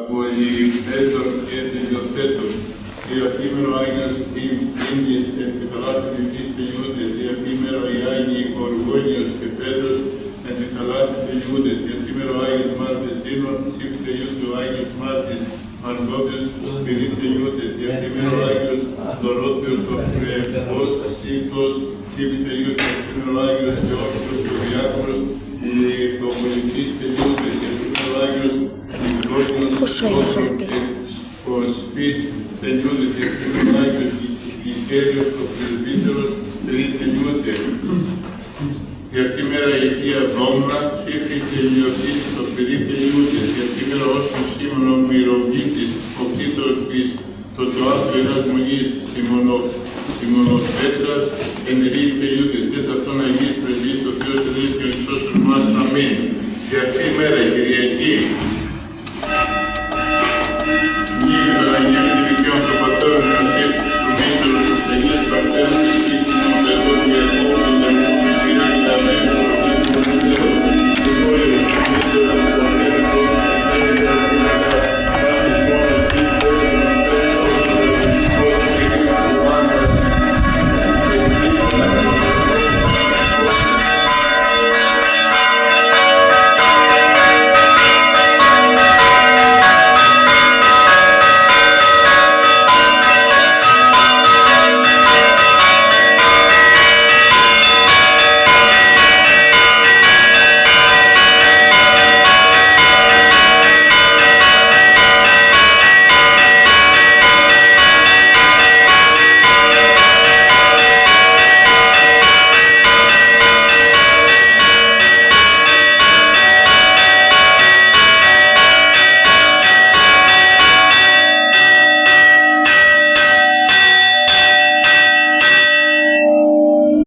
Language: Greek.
πολυθέτων και τελειοθέτων, διαφήμερο Άγιος Ήμνης εν θαλάσσης της τελειούνται, διαφήμερο οι Άγιοι Γοργόνιος και Πέτρος εν τη θαλάσσης τελειούνται, διαφήμερο Άγιος Μάρτης Ζήνων, ψήφι τελειούνται ο Άγιος Μάρτης Μαρκόπιος παιδί τελειούνται, διαφήμερο Άγιος Δωρότεος ο Φρεμπόσιτος, ψήφι τελειούνται, διαφήμερο Άγιος Θεόφιλος ο Διάκονος, οι κομμουνιστής τελειούνται, διαφήμερο Άγιος ο Σπίς τελειούνται, διαφήμερο Άγιος Γικέριος ο Πρεσβύτερος παιδί τελειούνται. Διαστήμερα Αγία Δόμνα, ψήφι τελειωτής, το παιδί τελειούνται. Διαστήμερα όσων Σίμωνο Μυροβλήτης, ο κτήτορ της, το τοάθρο ένας μονής, Σιμωνοπέτρας, ενερή τελειούνται. Θες αυτόν